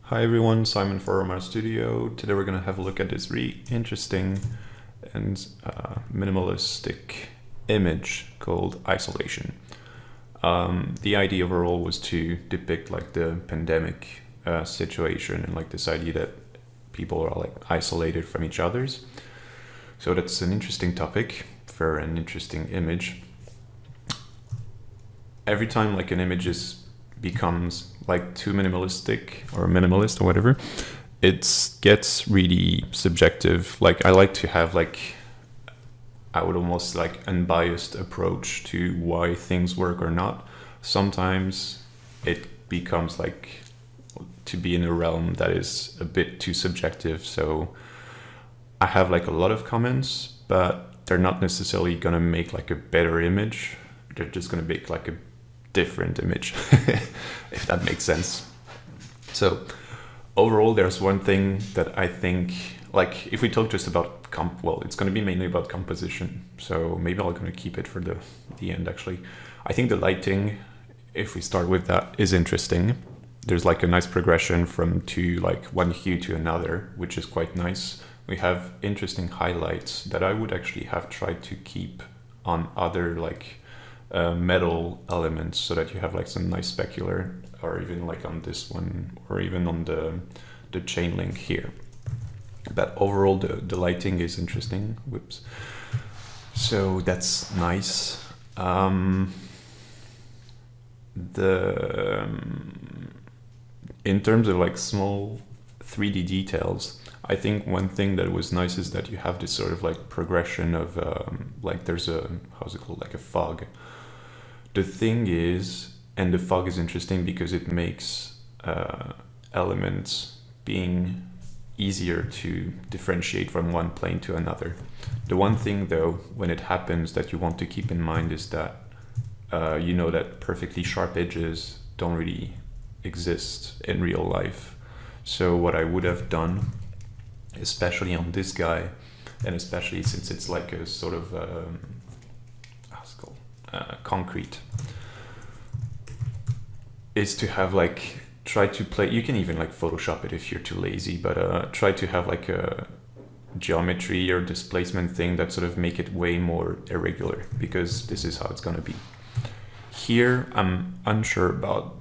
Hi everyone, Simon for Horoma Studio. Today we're going to have a look at this really interesting and minimalistic image called Isolation. The idea overall was to depict like the pandemic situation and like this idea that people are like isolated from each others. So that's an interesting topic for an interesting image. Every time like an image becomes like too minimalistic or minimalist or whatever, it gets really subjective. Like I like to have like, I would almost like unbiased approach to why things work or not. Sometimes it becomes like to be in a realm that is a bit too subjective. So I have like a lot of comments, but they're not necessarily gonna make like a better image. They're just gonna make like a different image, if that makes sense. So overall, there's one thing that I think, like if we talk just about it's going to be mainly about composition. So maybe I'm going to keep it for the end actually. I think the lighting, if we start with that, is interesting. There's like a nice progression from like one hue to another, which is quite nice. We have interesting highlights that I would actually have tried to keep on other like metal elements, so that you have like some nice specular, or even like on this one, or even on the chain link here. But overall the lighting is interesting. Whoops. So that's nice. In terms of like small 3D details, I think one thing that was nice is that you have this sort of like progression of like there's a, how's it called, like a fog. The thing is, and the fog is interesting because it makes elements being easier to differentiate from one plane to another. The one thing though, when it happens, that you want to keep in mind is that you know that perfectly sharp edges don't really exist in real life. So what I would have done, especially on this guy, and especially since it's like a sort of concrete, is to have like try to play, you can even like Photoshop it if you're too lazy, but try to have like a geometry or displacement thing that sort of make it way more irregular, because this is how it's gonna be. Here I'm unsure about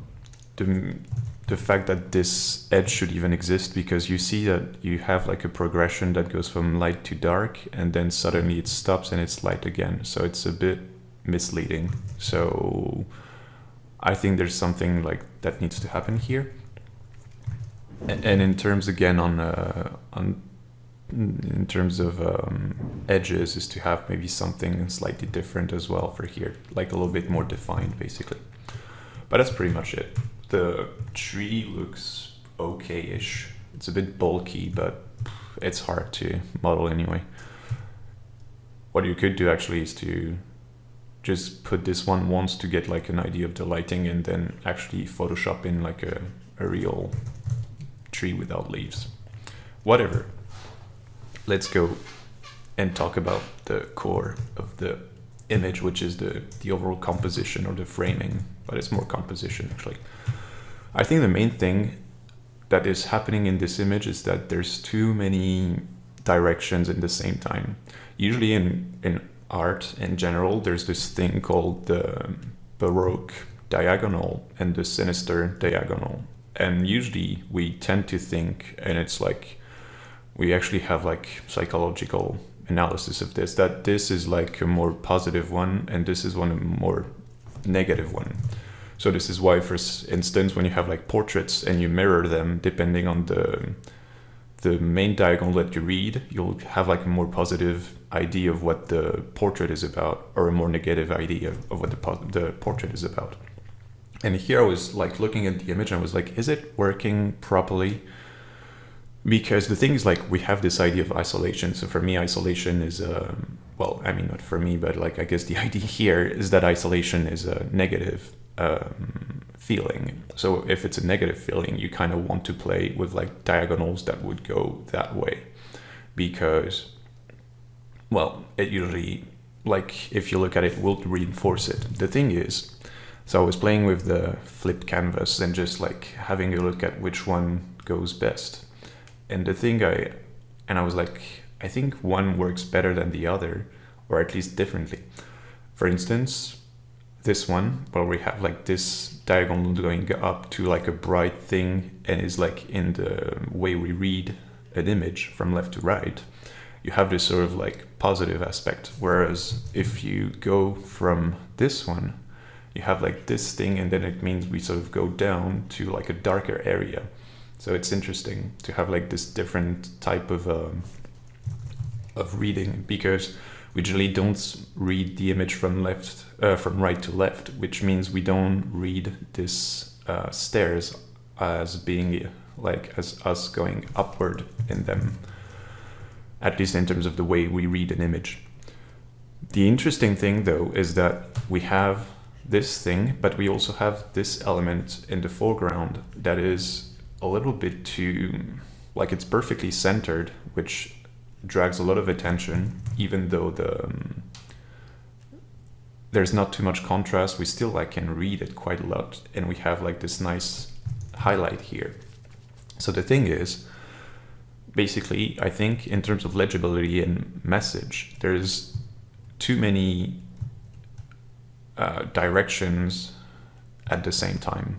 the fact that this edge should even exist, because you see that you have like a progression that goes from light to dark, and then suddenly it stops and it's light again. So it's a bit misleading. So I think there's something like that needs to happen here. And in terms again in terms of edges, is to have maybe something slightly different as well for here, like a little bit more defined basically. But that's pretty much it. The tree looks okay-ish. It's a bit bulky, but it's hard to model anyway. What you could do actually is to just put this one once to get like an idea of the lighting, and then actually Photoshop in like a real tree without leaves. Whatever. Let's go and talk about the core of the image, which is the overall composition or the framing, but it's more composition actually. I think the main thing that is happening in this image is that there's too many directions in the same time. Usually in art in general, there's this thing called the Baroque diagonal and the sinister diagonal. And usually we tend to think, and it's like, we actually have like psychological analysis of this, that this is like a more positive one and this is one a more negative one. So this is why, for instance, when you have like portraits and you mirror them, depending on the main diagonal that you read, you'll have like a more positive idea of what the portrait is about, or a more negative idea of what the portrait is about. And here I was like looking at the image and I was like, is it working properly? Because the thing is, like, we have this idea of isolation. So for me, isolation is well, I mean, not for me, but like I guess the idea here is that isolation is a negative feeling. So if it's a negative feeling, you kind of want to play with like diagonals that would go that way, because, well, it usually, like, if you look at it, will reinforce it. The thing is, so I was playing with the flipped canvas and just like having a look at which one goes best. And I was like, I think one works better than the other, or at least differently. For instance, this one, where we have like this diagonal going up to like a bright thing and is like in the way we read an image from left to right, you have this sort of like positive aspect. Whereas if you go from this one, you have like this thing, and then it means we sort of go down to like a darker area. So it's interesting to have like this different type of reading, because we generally don't read the image from right to left, which means we don't read this stairs as being like as us going upward in them, at least in terms of the way we read an image. The interesting thing though is that we have this thing, but we also have this element in the foreground that is a little bit too, like it's perfectly centered, which drags a lot of attention, even though there's not too much contrast. We still like can read it quite a lot, and we have like this nice highlight here. So the thing is, basically, I think in terms of legibility and message, there's too many directions at the same time.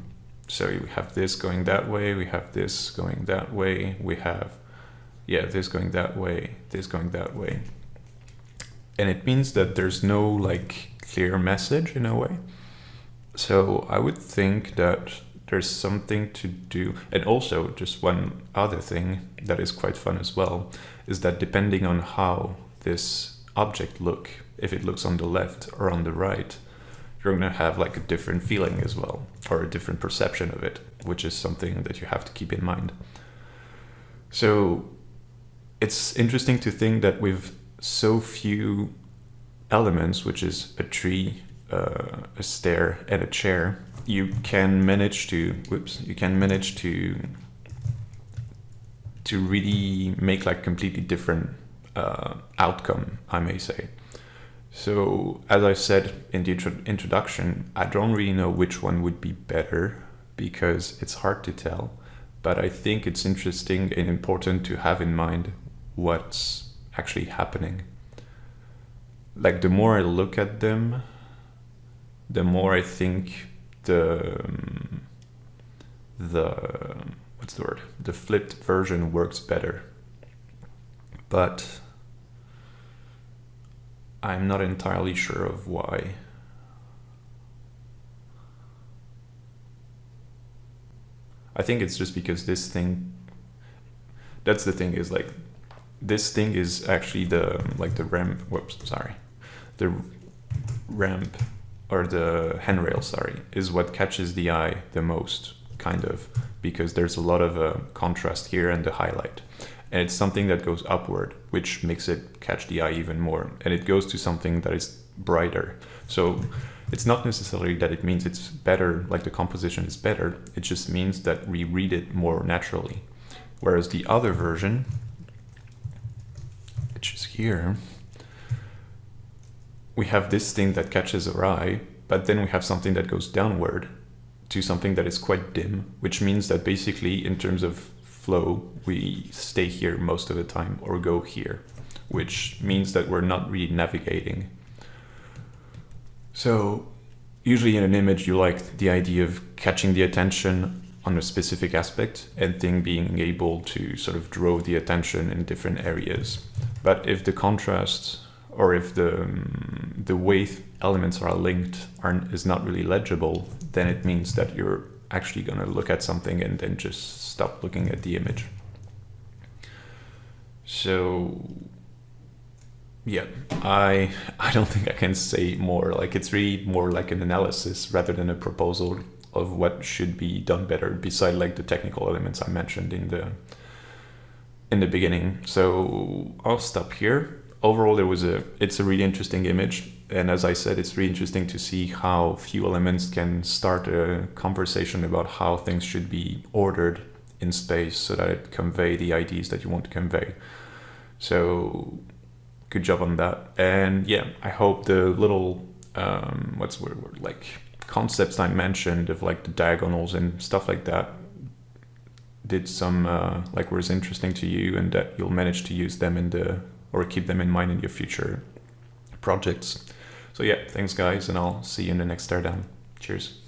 So we have this going that way, we have this going that way, we have this going that way, this going that way. And it means that there's no like clear message in a way. So I would think that there's something to do. And also just one other thing that is quite fun as well is that depending on how this object look, if it looks on the left or on the right, you're going to have like a different feeling as well, or a different perception of it, which is something that you have to keep in mind. So it's interesting to think that with so few elements, which is a tree, a stair, and a chair, you can manage to really make like completely different outcome, I may say. So as I said in the introduction, I don't really know which one would be better because it's hard to tell, but I think it's interesting and important to have in mind what's actually happening. Like the more I look at them, the more I think the flipped version works better. But I'm not entirely sure of why. I think it's just because this thing, that's the thing, is like this thing is actually the ramp, the ramp or the handrail, is what catches the eye the most, kind of, because there's a lot of contrast here and the highlight. And it's something that goes upward, which makes it catch the eye even more. And it goes to something that is brighter. So it's not necessarily that it means it's better, like the composition is better. It just means that we read it more naturally. Whereas the other version, which is here, we have this thing that catches our eye, but then we have something that goes downward to something that is quite dim, which means that basically in terms of flow, we stay here most of the time or go here, which means that we're not really navigating. So usually in an image, you like the idea of catching the attention on a specific aspect and then being able to sort of draw the attention in different areas. But if the contrast or if the way elements are linked is not really legible, then it means that you're actually going to look at something and then just stop looking at the image. So yeah, I don't think I can say more. Like, it's really more like an analysis rather than a proposal of what should be done better, beside like the technical elements I mentioned in the beginning. So I'll stop here. Overall, it's a really interesting image. And as I said, it's really interesting to see how few elements can start a conversation about how things should be ordered in space so that it convey the ideas that you want to convey. So good job on that. And yeah, I hope the little, concepts I mentioned of like the diagonals and stuff like that did some like was interesting to you, and that you'll manage to use them in the, or keep them in mind in your future projects. So yeah, thanks guys, and I'll see you in the next Teardown. Cheers.